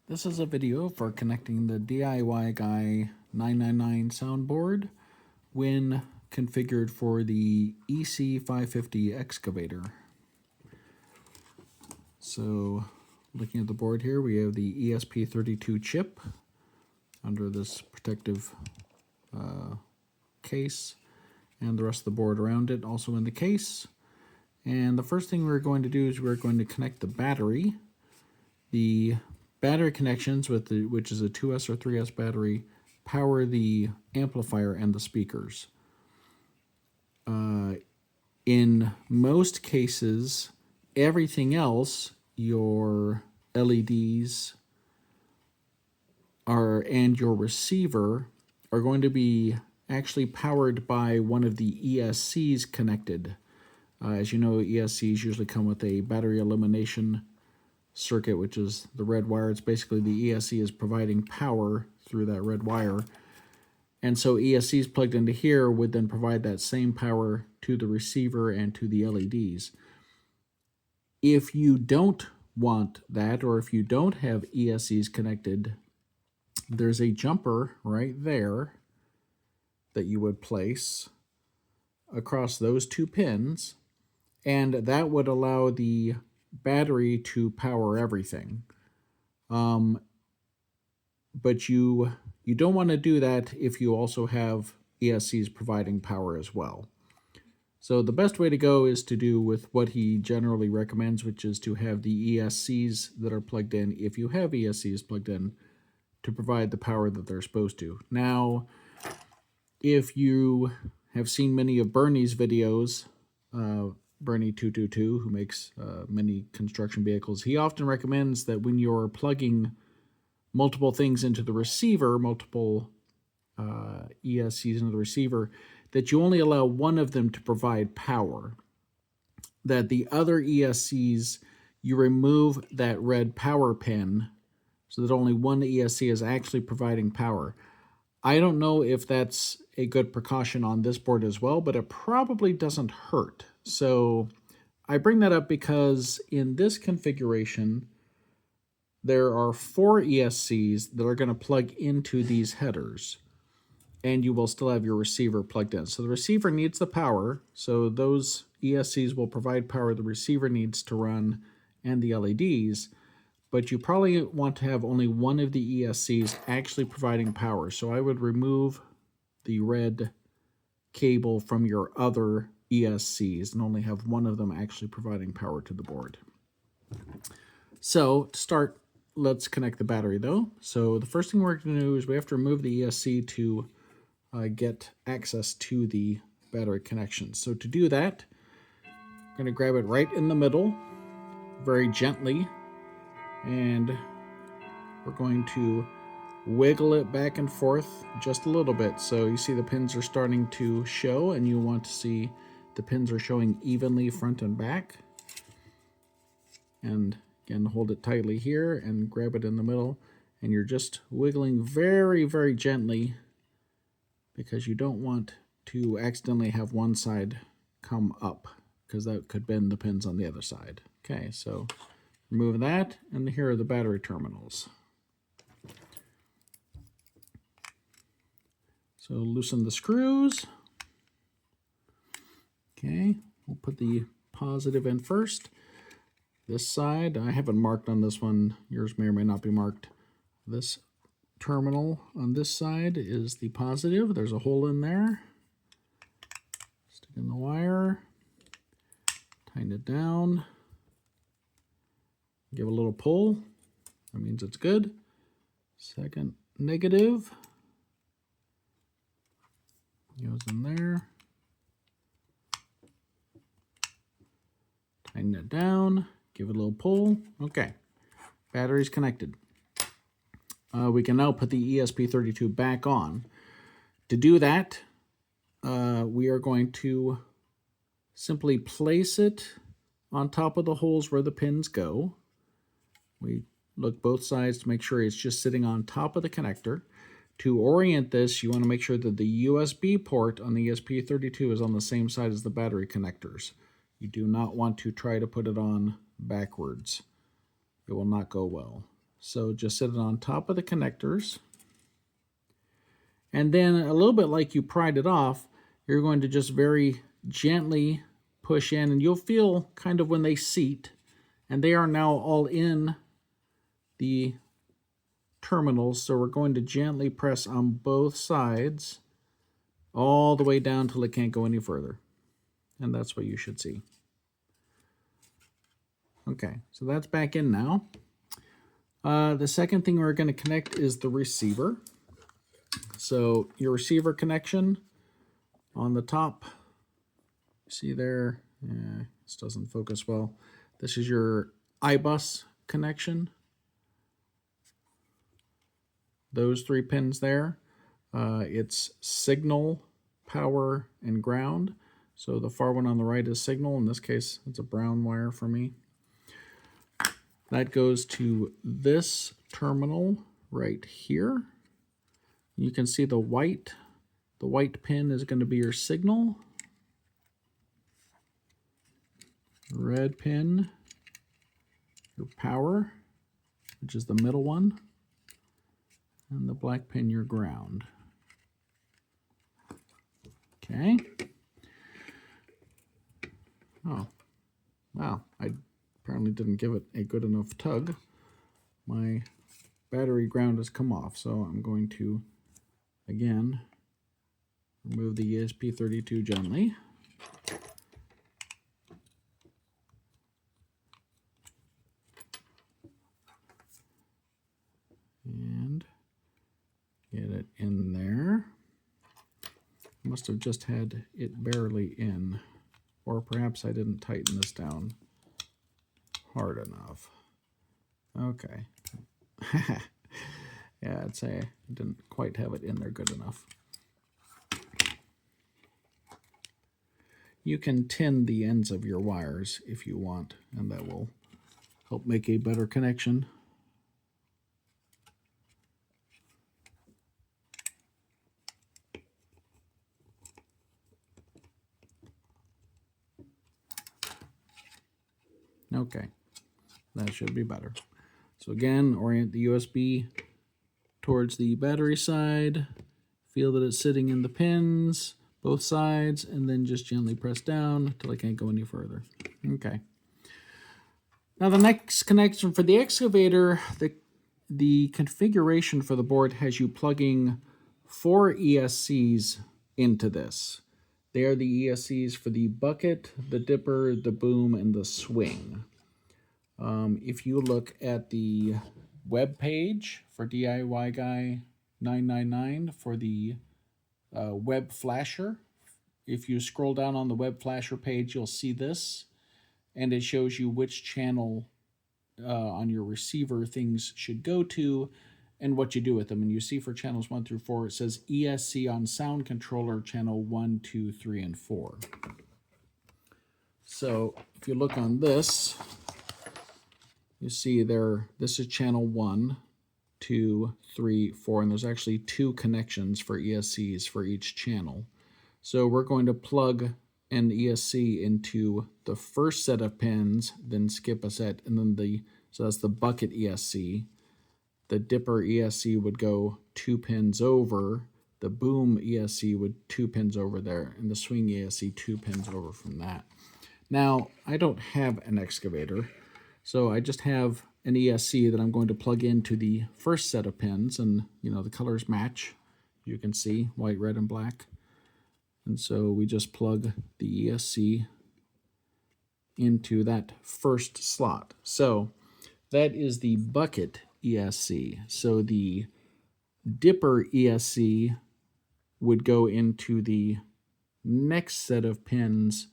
This is a video for connecting the DIY Guy 999 soundboard when configured for the EC550 excavator. So looking at the board here, we have the ESP32 chip under this protective case, and the rest of the board around it also in the case. And the first thing we're going to do is we're going to connect the battery. The battery connections, which is a 2S or 3S battery, power the amplifier and the speakers. In most cases, everything else, your LEDs and your receiver are going to be actually powered by one of the ESCs connected. As you know, ESCs usually come with a battery elimination circuit, which is the red wire. It's basically the ESC is providing power through that red wire. And so ESCs plugged into here would then provide that same power to the receiver and to the LEDs. If you don't want that, or if you don't have ESCs connected, there's a jumper right there that you would place across those two pins, and that would allow the battery to power everything. But you don't want to do that if you also have ESCs providing power as well. So the best way to go is to do with what he generally recommends, which is to have the ESCs that are plugged in, if you have ESCs plugged in, to provide the power that they're supposed to. Now, if you have seen many of Bernie's videos, Bernie222, who makes many construction vehicles, he often recommends that when you're plugging multiple things into the receiver, multiple ESCs into the receiver, that you only allow one of them to provide power. That the other ESCs, you remove that red power pin so that only one ESC is actually providing power. I don't know if that's a good precaution on this board as well, but it probably doesn't hurt. So I bring that up because in this configuration, there are 4 ESCs that are going to plug into these headers, and you will still have your receiver plugged in. So the receiver needs the power, so those ESCs will provide power the receiver needs to run and the LEDs, but you probably want to have only one of the ESCs actually providing power. So I would remove the red cable from your other ESCs and only have one of them actually providing power to the board. So to start, let's connect the battery though. So the first thing we're going to do is we have to remove the ESC to get access to the battery connection. So to do that, I'm going to grab it right in the middle, very gently, and we're going to wiggle it back and forth just a little bit. So you see the pins are starting to show, and you want to see the pins are showing evenly front and back. And again, hold it tightly here and grab it in the middle, and you're just wiggling very, very gently because you don't want to accidentally have one side come up, because that could bend the pins on the other side. Okay, so remove that, and here are the battery terminals. So loosen the screws. Okay, we'll put the positive in first. This side, I haven't marked on this one. Yours may or may not be marked. This terminal on this side is the positive. There's a hole in there. Stick in the wire. Tighten it down. Give a little pull. That means it's good. Second negative goes in there. Tighten it down. Give it a little pull. Okay, battery's connected. We can now put the ESP32 back on. To do that, we are going to simply place it on top of the holes where the pins go. We look both sides to make sure it's just sitting on top of the connector. To orient this, you want to make sure that the USB port on the ESP32 is on the same side as the battery connectors. You do not want to try to put it on backwards. It will not go well. So just set it on top of the connectors. And then a little bit like you pried it off, you're going to just very gently push in, and you'll feel kind of when they seat, and they are now all in the terminals. So we're going to gently press on both sides all the way down till it can't go any further. And that's what you should see. Okay, so that's back in now. The second thing we're going to connect is the receiver. So your receiver connection on the top, see there, this doesn't focus well. This is your iBus connection. Those 3 pins there. It's signal, power, and ground. So the far one on the right is signal. In this case, it's a brown wire for me. That goes to this terminal right here. You can see the white pin is going to be your signal. Red pin, your power, which is the middle one. And the black pin, your ground. Okay. Oh, wow. I apparently didn't give it a good enough tug. My battery ground has come off, so I'm going to, again, remove the ESP32 gently. And get it in there. Must have just had it barely in, or perhaps I didn't tighten this down hard enough. Okay. Yeah, I'd say I didn't quite have it in there good enough. You can tin the ends of your wires if you want, and that will help make a better connection. Okay, that should be better. So again, orient the USB towards the battery side, feel that it's sitting in the pins, both sides, and then just gently press down until I can't go any further. Okay. Now the next connection for the excavator, the configuration for the board has you plugging 4 ESCs into this. They are the ESCs for the bucket, the dipper, the boom, and the swing. If you look at the web page for DIY Guy 999 for the web flasher, if you scroll down on the web flasher page, you'll see this, and it shows you which channel on your receiver things should go to and what you do with them. And you see for channels 1 through 4, it says ESC on sound controller channel 1, 2, 3, and 4. So if you look on this, you see there, this is channel 1, 2, 3, 4, and there's actually 2 connections for ESCs for each channel. So we're going to plug an ESC into the first set of pins, then skip a set, and then so that's the bucket ESC. The dipper ESC would go 2 pins over, the boom ESC would 2 pins over there, and the swing ESC 2 pins over from that. Now, I don't have an excavator, so I just have an ESC that I'm going to plug into the first set of pins, and the colors match. You can see white, red, and black. And so we just plug the ESC into that first slot. So that is the bucket ESC. So the dipper ESC would go into the next set of pins,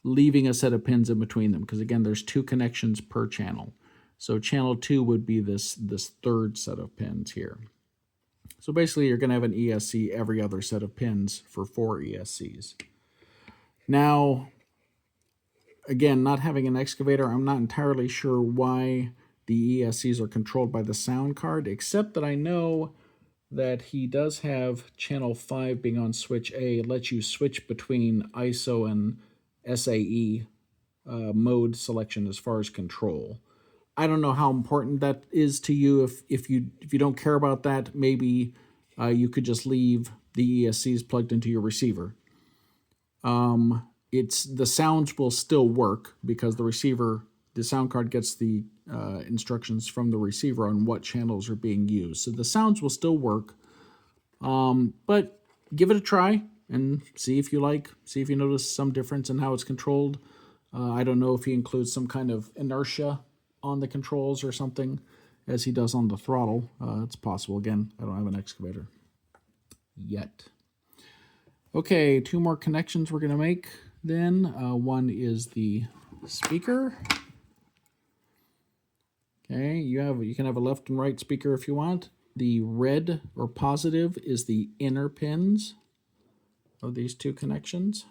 leaving a set of pins in between them, because again, there's 2 connections per channel. So channel 2 would be this third set of pins here. So basically, you're going to have an ESC every other set of pins for 4 ESCs. Now, again, not having an excavator, I'm not entirely sure why the ESCs are controlled by the sound card, except that I know that he does have channel 5 being on switch A. It lets you switch between ISO and SAE mode selection as far as control. I don't know how important that is to you. If you don't care about that, maybe you could just leave the ESCs plugged into your receiver. The sounds will still work because the sound card gets the instructions from the receiver on what channels are being used. So the sounds will still work, but give it a try and see if you notice some difference in how it's controlled. I don't know if he includes some kind of inertia on the controls or something, as he does on the throttle. It's possible. Again, I don't have an excavator yet. Okay, 2 more connections we're going to make then. One is the speaker. Okay, you can have a left and right speaker if you want. The red or positive is the inner pins of these 2 connections.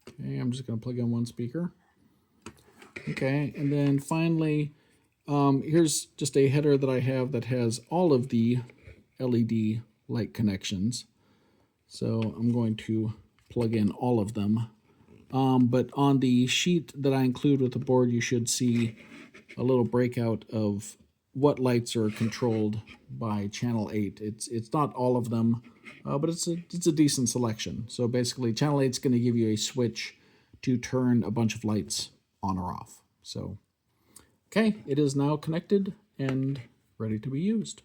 Okay, I'm just going to plug in 1 speaker. Okay, and then finally, here's just a header that I have that has all of the LED light connections. So I'm going to plug in all of them. But on the sheet that I include with the board, you should see a little breakout of what lights are controlled by channel 8. It's not all of them, but it's a decent selection. So basically, channel 8 is going to give you a switch to turn a bunch of lights on or off. So, okay, it is now connected and ready to be used.